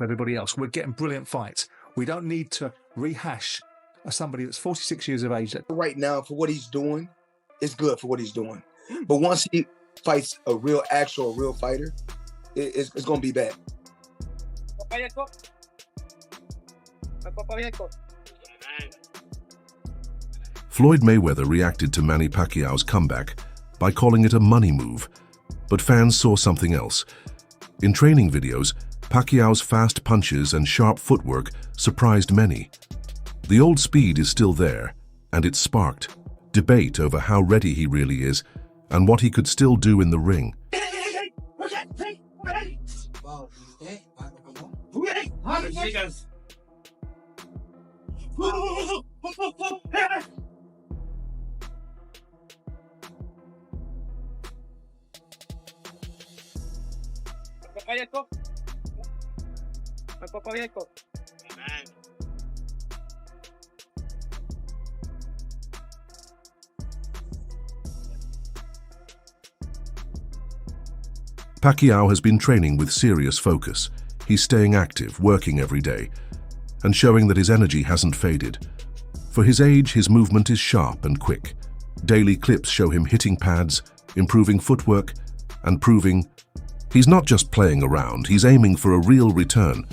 everybody else. We're getting brilliant fights. We don't need to rehash somebody that's 46 years of age. Right now, for what he's doing, it's good for what he's doing. But once he fights a real fighter, it's going to be bad. Floyd Mayweather reacted to Manny Pacquiao's comeback by calling it a money move, but fans saw something else. In training videos, Pacquiao's fast punches and sharp footwork surprised many. The old speed is still there, and it sparked debate over how ready he really is and what he could still do in the ring. Pacquiao has been training with serious focus. He's staying active, working every day, and showing that his energy hasn't faded. For his age, his movement is sharp and quick. Daily clips show him hitting pads, improving footwork, and proving he's not just playing around, he's aiming for a real return.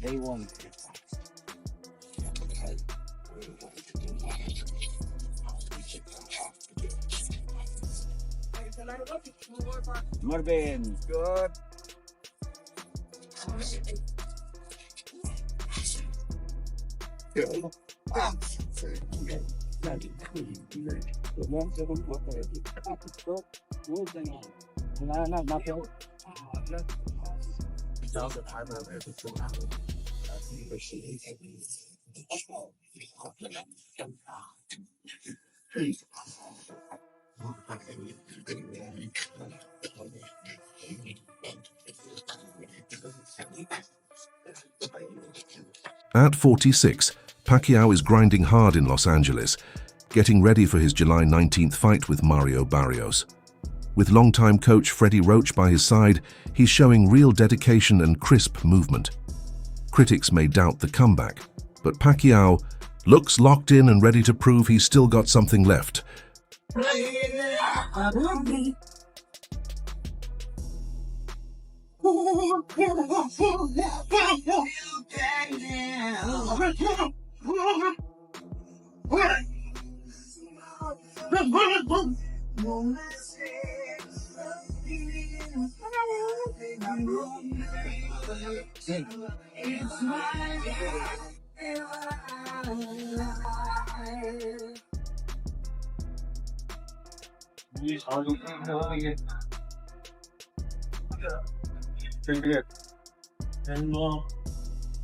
Day one. Marvin, good. At 46, Pacquiao is grinding hard in Los Angeles, getting ready for his July 19th fight with Mario Barrios. With longtime coach Freddie Roach by his side, he's showing real dedication and crisp movement. Critics may doubt the comeback, but Pacquiao looks locked in and ready to prove he's still got something left.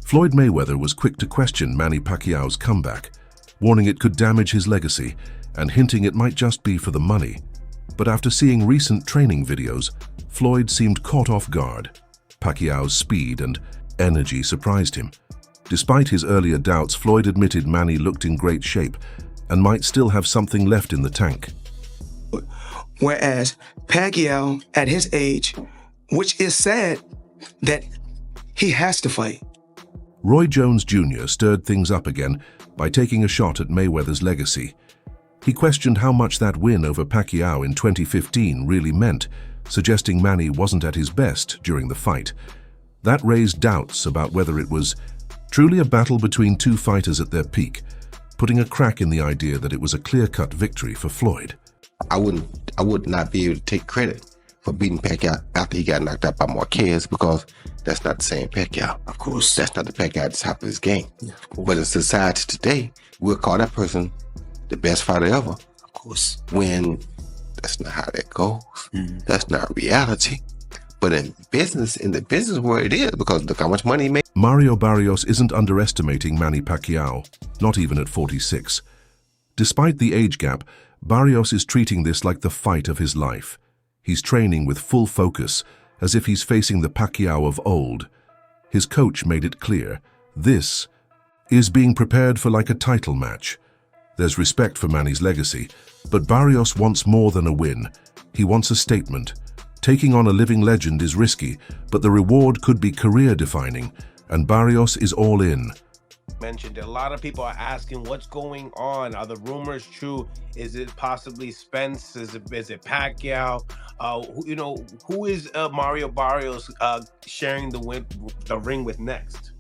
Floyd Mayweather was quick to question Manny Pacquiao's comeback, warning it could damage his legacy and hinting it might just be for the money. But after seeing recent training videos, Floyd seemed caught off guard. Pacquiao's speed and energy surprised him. Despite his earlier doubts, Floyd admitted Manny looked in great shape and might still have something left in the tank. Whereas Pacquiao, at his age, which is sad that he has to fight. Roy Jones Jr. stirred things up again by taking a shot at Mayweather's legacy. He questioned how much that win over Pacquiao in 2015 really meant, suggesting Manny wasn't at his best during the fight. That raised doubts about whether it was truly a battle between two fighters at their peak, putting a crack in the idea that it was a clear-cut victory for Floyd. I would not be able to take credit for beating Pacquiao after he got knocked out by Marquez, because that's not the same Pacquiao. Of course. That's not the Pacquiao at the top of his game. Yeah, but in society today, we'll call that person the best fighter ever. Of course. When that's not how that goes. That's not reality. But in the business world, it is, because look how much money he made. Mario Barrios isn't underestimating Manny Pacquiao, not even at 46. Despite the age gap, Barrios is treating this like the fight of his life. He's training with full focus, as if he's facing the Pacquiao of old. His coach made it clear, this is being prepared for like a title match. There's respect for Manny's legacy, but Barrios wants more than a win. He wants a statement. Taking on a living legend is risky, but the reward could be career-defining, and Barrios is all in. Mentioned a lot of people are asking what's going on. Are the rumors true? Is it possibly Spence? Is it Pacquiao? Who is Mario Barrios sharing the ring with next?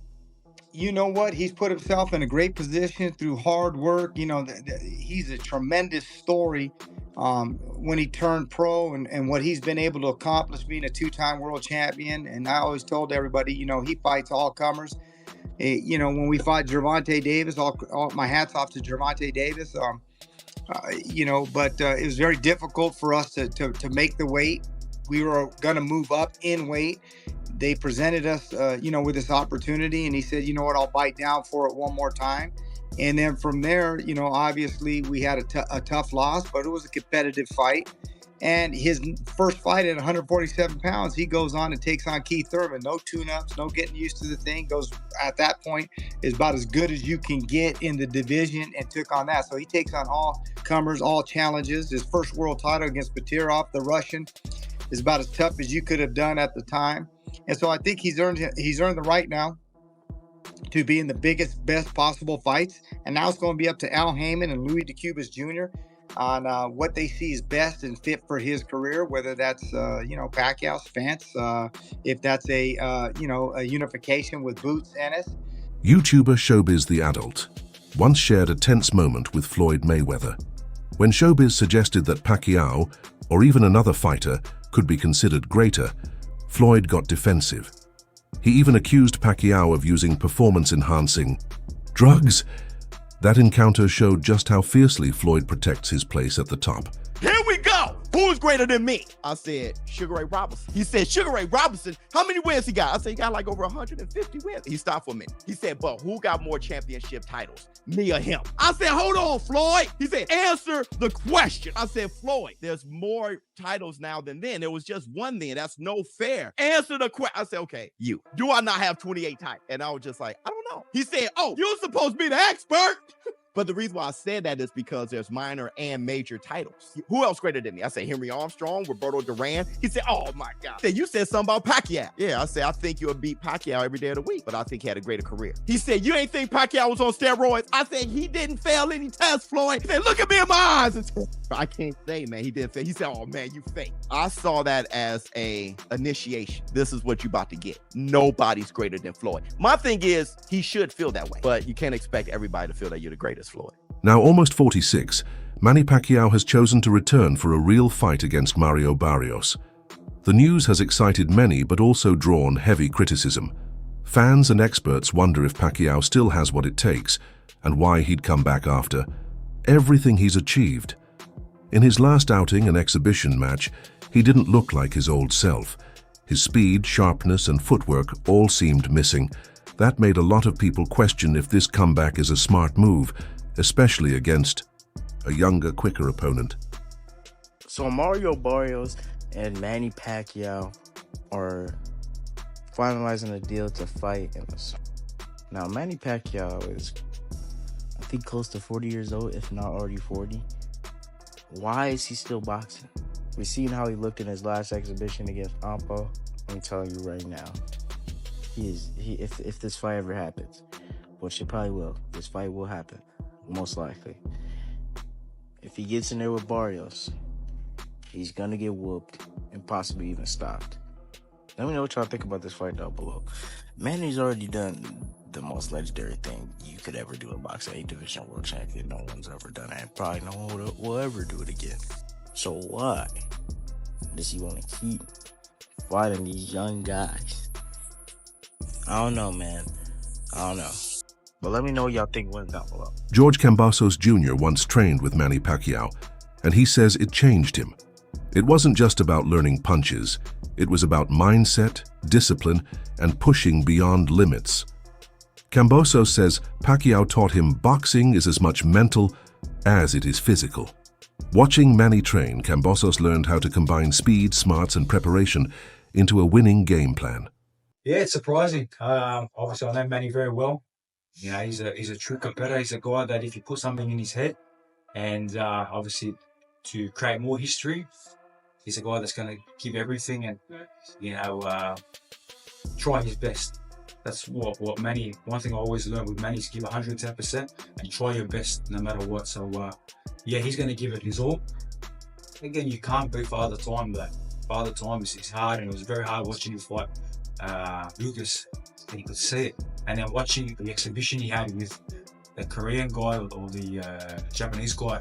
You know what? He's put himself in a great position through hard work. He's a tremendous story when he turned pro and what he's been able to accomplish, being a two-time world champion. And I always told everybody, he fights all comers. When we fought Gervonta Davis, all my hats off to Gervonta Davis. But it was very difficult for us to make the weight. We were going to move up in weight. They presented us, with this opportunity, and he said, you know what, I'll bite down for it one more time. And then from there, obviously we had a tough loss, but it was a competitive fight. And his first fight at 147 pounds, he goes on and takes on Keith Thurman. No tune-ups, no getting used to the thing. Goes at that point is about as good as you can get in the division, and took on that. So he takes on all comers, all challenges. His first world title against Batirov, the Russian, is about as tough as you could have done at the time. And so I think he's earned the right now to be in the biggest, best possible fights. And now it's going to be up to Al Heyman and Louis DeCubas Jr. on what they see is best and fit for his career, whether that's, Pacquiao, Spence, if that's a unification with Boots Ennis. YouTuber Showbiz the Adult once shared a tense moment with Floyd Mayweather. When Showbiz suggested that Pacquiao, or even another fighter, could be considered greater, Floyd got defensive. He even accused Pacquiao of using performance-enhancing drugs. That encounter showed just how fiercely Floyd protects his place at the top. Here we go. Who's greater than me? I said, Sugar Ray Robinson. He said, Sugar Ray Robinson, how many wins he got? I said, he got like over 150 wins. He stopped for a minute. He said, but who got more championship titles, me or him? I said, hold on, Floyd. He said, answer the question. I said, Floyd, there's more titles now than then. There was just one then. That's no fair. Answer the question. I said, okay, you. Do I not have 28 titles? And I was just like, I don't know. He said, oh, you're supposed to be the expert. But the reason why I said that is because there's minor and major titles. Who else greater than me? I said Henry Armstrong, Roberto Duran. He said, oh my God. He said, you said something about Pacquiao. Yeah, I said, I think you'll beat Pacquiao every day of the week, but I think he had a greater career. He said, you ain't think Pacquiao was on steroids? I said, he didn't fail any tests, Floyd. He said, look at me in my eyes. I can't say, man, he didn't fail. He said, oh man, you fake. I saw that as a initiation. This is what you about to get. Nobody's greater than Floyd. My thing is, he should feel that way, but you can't expect everybody to feel that you're the greatest, Floyd. Now almost 46, Manny Pacquiao has chosen to return for a real fight against Mario Barrios. The news has excited many but also drawn heavy criticism. Fans and experts wonder if Pacquiao still has what it takes and why he'd come back after everything he's achieved. In his last outing, an exhibition match, he didn't look like his old self. His speed, sharpness and footwork all seemed missing. That made a lot of people question if this comeback is a smart move, especially against a younger, quicker opponent. So Mario Barrios and Manny Pacquiao are finalizing a deal to fight in this. Now Manny Pacquiao is, I think, close to 40 years old, if not already 40. Why is he still boxing? We've seen how he looked in his last exhibition against Ampo. I'm telling you right now, if this fight ever happens, which it probably will, this fight will happen. Most likely. If he gets in there with Barrios, he's gonna get whooped and possibly even stopped. Let me know what y'all think about this fight down below. Manny's already done the most legendary thing you could ever do in boxing, 8 division world champion. No one's ever done it, and probably no one will ever do it again. So why does he want to keep fighting these young guys? I don't know, man. I don't know. But let me know what y'all think went down below. George Cambasos Jr. once trained with Manny Pacquiao, and he says it changed him. It wasn't just about learning punches. It was about mindset, discipline, and pushing beyond limits. Camboso says Pacquiao taught him boxing is as much mental as it is physical. Watching Manny train, Cambosos learned how to combine speed, smarts, and preparation into a winning game plan. Yeah, it's surprising. Obviously, I know Manny very well. You know, he's a true competitor. He's a guy that if you put something in his head, and obviously to create more history, he's a guy that's going to give everything and, you know, try his best. That's what Manny, one thing I always learned with Manny is give 110% and try your best no matter what. So, yeah, he's going to give it his all. Again, you can't beat Father Time, but Father Time is hard, and it was very hard watching him fight Lucas, and you could see it. And then watching the exhibition he had with the Korean guy or the Japanese guy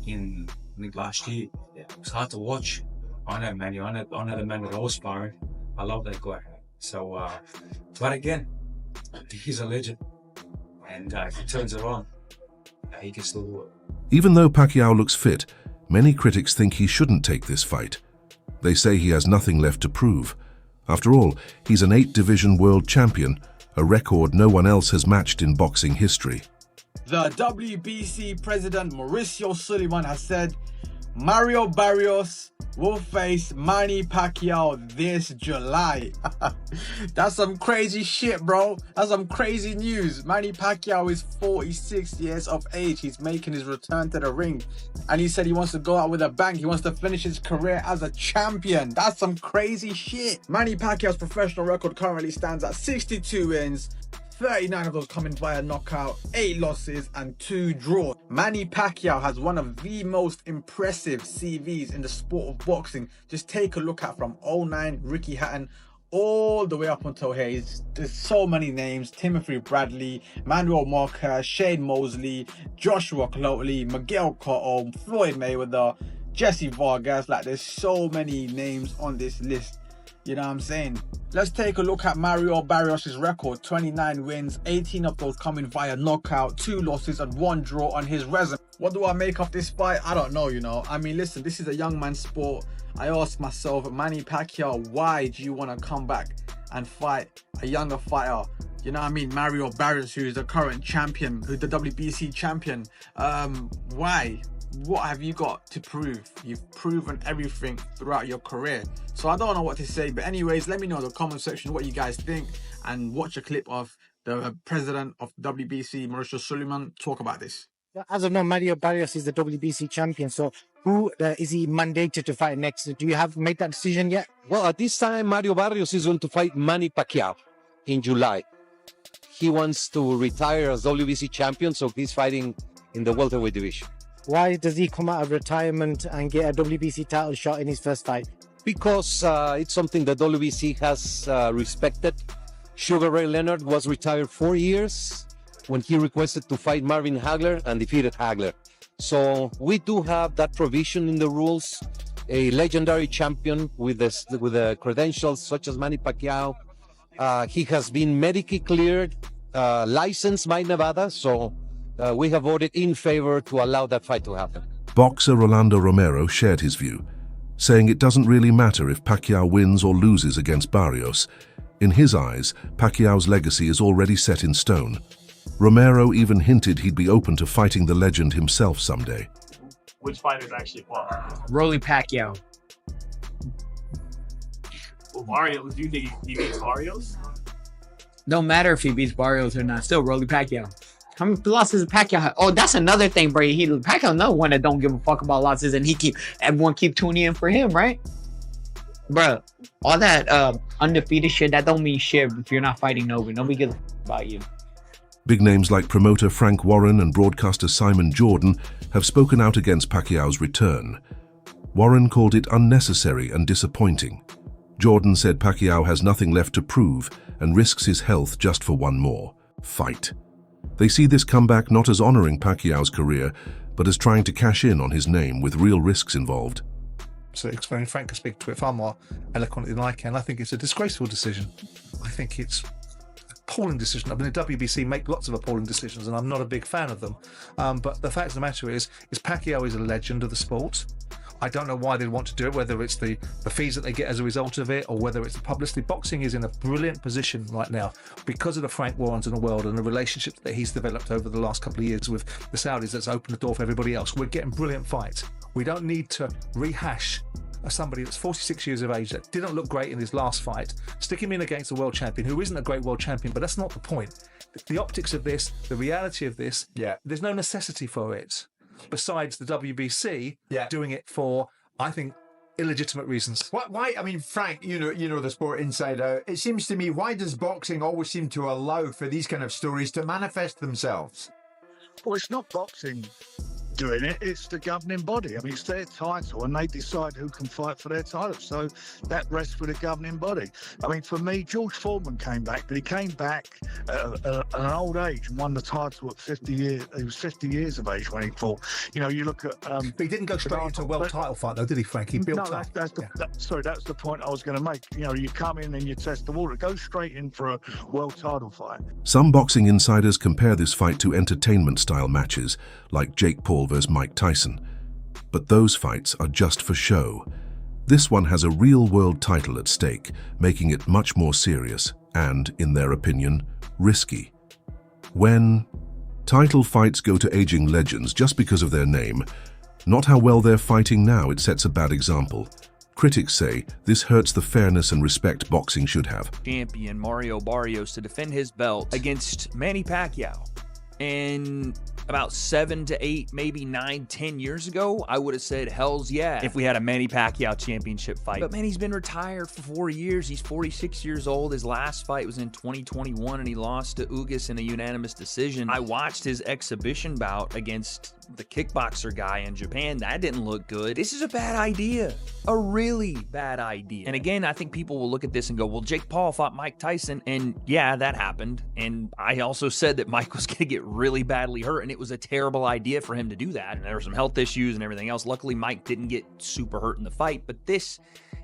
in, I think, last year, it was hard to watch. I know Manny, I know the man that I was sparring. I love that guy. So, but again, he's a legend, and if he turns it on, he can still do it. Even though Pacquiao looks fit, many critics think he shouldn't take this fight. They say he has nothing left to prove. After all, he's an 8-division world champion, a record no one else has matched in boxing history. The WBC president Mauricio Sullivan has said Mario Barrios will face Manny Pacquiao this July. That's some crazy shit, bro. That's some crazy news. Manny Pacquiao is 46 years of age. He's making his return to the ring. And he said he wants to go out with a bang. He wants to finish his career as a champion. That's some crazy shit. Manny Pacquiao's professional record currently stands at 62 wins. 39 of those coming via knockout, 8 losses and 2 draws. Manny Pacquiao has one of the most impressive CVs in the sport of boxing. Just take a look at from 09 Ricky Hatton all the way up until here. There's so many names: Timothy Bradley, Manuel Marquez, Shane Mosley, Joshua Cloteley, Miguel Cotto, Floyd Mayweather, Jesse Vargas. Like, there's so many names on this list. You know what I'm saying? Let's take a look at Mario Barrios' record. 29 wins, 18 of those coming via knockout, 2 losses and 1 draw on his resume. What do I make of this fight? I don't know, you know. I mean, listen, this is a young man's sport. I asked myself, Manny Pacquiao, why do you want to come back and fight a younger fighter? You know what I mean? Mario Barrios, who's the current champion, who's the WBC champion. Why? What have you got to prove? You've proven everything throughout your career. So I don't know what to say, but anyways, let me know in the comment section what you guys think, and watch a clip of the president of WBC, Mauricio Sullivan, talk about this. As of now, Mario Barrios is the WBC champion. So who is he mandated to fight next? Do you have made that decision yet? Well, at this time, Mario Barrios is going to fight Manny Pacquiao in July. He wants to retire as WBC champion, so he's fighting in the welterweight division. Why does he come out of retirement and get a WBC title shot in his first fight? Because it's something that WBC has respected. Sugar Ray Leonard was retired 4 years when he requested to fight Marvin Hagler and defeated Hagler. So we do have that provision in the rules. A legendary champion with the credentials such as Manny Pacquiao. He has been medically cleared, licensed by Nevada, so we have voted in favor to allow that fight to happen. Boxer Rolando Romero shared his view, saying it doesn't really matter if Pacquiao wins or loses against Barrios. In his eyes, Pacquiao's legacy is already set in stone. Romero even hinted he'd be open to fighting the legend himself someday. Which fighters actually fought? Rolly Pacquiao. Well, Barrios, do you think he beats Barrios? Don't matter if he beats Barrios or not. Still Rolly Pacquiao. How many losses does Pacquiao? Oh, that's another thing, bro. Pacquiao another one that don't give a fuck about losses, and everyone keep tuning in for him, right? Bro, all that undefeated shit, that don't mean shit if you're not fighting nobody. Nobody gives a fuck about you. Big names like promoter Frank Warren and broadcaster Simon Jordan have spoken out against Pacquiao's return. Warren called it unnecessary and disappointing. Jordan said Pacquiao has nothing left to prove and risks his health just for one more fight. They see this comeback not as honoring Pacquiao's career, but as trying to cash in on his name with real risks involved. So explaining Frank can speak to it far more eloquently than I can. I think it's a disgraceful decision. I think it's an appalling decision. I mean, the WBC make lots of appalling decisions, and I'm not a big fan of them. But the fact of the matter is Pacquiao is a legend of the sport. I don't know why they'd want to do it, whether it's the fees that they get as a result of it or whether it's the publicity. Boxing is in a brilliant position right now because of the Frank Warrens in the world and the relationships that he's developed over the last couple of years with the Saudis. That's opened the door for everybody else. We're getting brilliant fights. We don't need to rehash somebody that's 46 years of age that didn't look great in his last fight, stick him in against a world champion who isn't a great world champion, but that's not the point. The optics of this, the reality of this, there's no necessity for it besides the WBC doing it for, I think, illegitimate reasons. Why? I mean, Frank, you know the sport inside out. It seems to me, why does boxing always seem to allow for these kind of stories to manifest themselves? Well, it's not boxing doing it, it's the governing body. I mean, it's their title and they decide who can fight for their title. So that rests with the governing body. I mean, for me, George Foreman came back, but he came back at an old age and won the title at 50 years. He was 50 years of age when he fought. You know, you look at... but he didn't go straight into a world title fight, though, did he, Frank? He built up. That's the point I was going to make. You know, you come in and you test the water. Go straight in for a world title fight. Some boxing insiders compare this fight to entertainment-style matches, like Jake Paul versus Mike Tyson. But those fights are just for show. This one has a real-world title at stake, making it much more serious and, in their opinion, risky. When title fights go to aging legends just because of their name, not how well they're fighting now, it sets a bad example. Critics say this hurts the fairness and respect boxing should have. Champion Mario Barrios to defend his belt against Manny Pacquiao. And about 7 to 8, maybe 9, 10 years ago, I would have said, hells yeah, if we had a Manny Pacquiao championship fight. But Manny's been retired for 4 years. He's 46 years old. His last fight was in 2021, and he lost to Ugas in a unanimous decision. I watched his exhibition bout against the kickboxer guy in Japan. That didn't look good. This is a bad idea. A really bad idea. And again, I think people will look at this and go, well, Jake Paul fought Mike Tyson, and yeah, that happened. And I also said that Mike was going to get really badly hurt, and it was a terrible idea for him to do that. And there were some health issues and everything else. Luckily, Mike didn't get super hurt in the fight, but this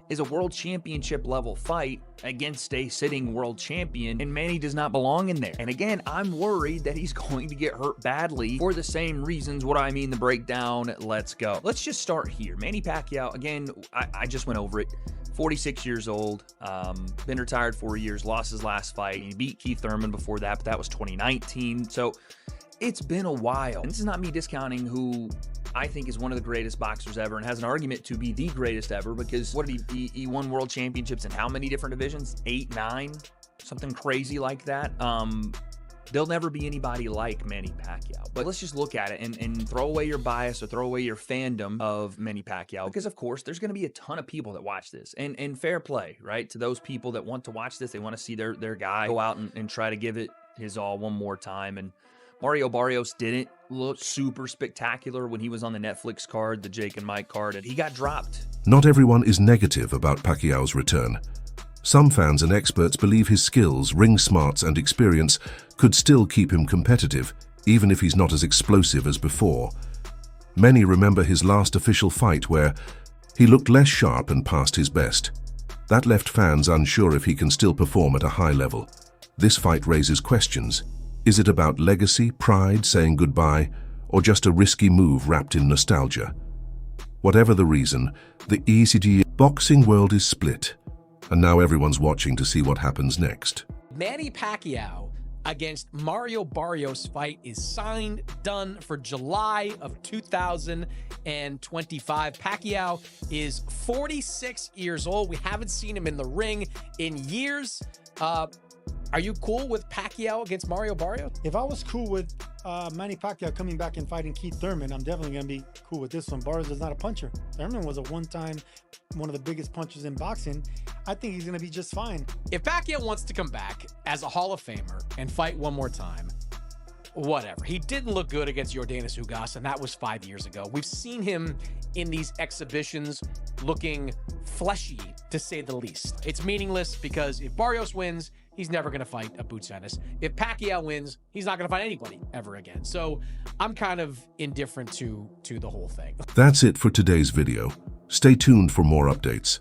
is a world championship level fight against a sitting world champion, and Manny does not belong in there. And again, I'm worried that he's going to get hurt badly for the same reasons. What do I mean? The breakdown. Let's go. Let's just start here. Manny Pacquiao, again, I just went over it. 46 years old, been retired 4 years, lost his last fight. He beat Keith Thurman before that, but that was 2019. So it's been a while. And this is not me discounting who I think is one of the greatest boxers ever and has an argument to be the greatest ever, because what did he won world championships in how many different divisions? 8, 9, something crazy like that. There'll never be anybody like Manny Pacquiao. But let's just look at it and throw away your bias or throw away your fandom of Manny Pacquiao, because of course there's going to be a ton of people that watch this, and fair play, right? To those people that want to watch this, they want to see their guy go out and try to give it his all one more time. And Mario Barrios didn't look super spectacular when he was on the Netflix card, the Jake and Mike card, and he got dropped. Not everyone is negative about Pacquiao's return. Some fans and experts believe his skills, ring smarts, and experience could still keep him competitive, even if he's not as explosive as before. Many remember his last official fight where he looked less sharp and past his best. That left fans unsure if he can still perform at a high level. This fight raises questions. Is it about legacy, pride, saying goodbye, or just a risky move wrapped in nostalgia? Whatever the reason, the ECG boxing world is split, and now everyone's watching to see what happens next. Manny Pacquiao against Mario Barrios fight is signed, done for July of 2025. Pacquiao is 46 years old. We haven't seen him in the ring in years. Are you cool with Pacquiao against Mario Barrios? If I was cool with Manny Pacquiao coming back and fighting Keith Thurman, I'm definitely going to be cool with this one. Barrios is not a puncher. Thurman was a one-time, one of the biggest punchers in boxing. I think he's going to be just fine. If Pacquiao wants to come back as a Hall of Famer and fight one more time, whatever. He didn't look good against Yordenis Ugas, and that was 5 years ago. We've seen him in these exhibitions looking fleshy, to say the least. It's meaningless because if Barrios wins, he's never going to fight a Boots Ennis. If Pacquiao wins, he's not going to fight anybody ever again. So I'm kind of indifferent to the whole thing. That's it for today's video. Stay tuned for more updates.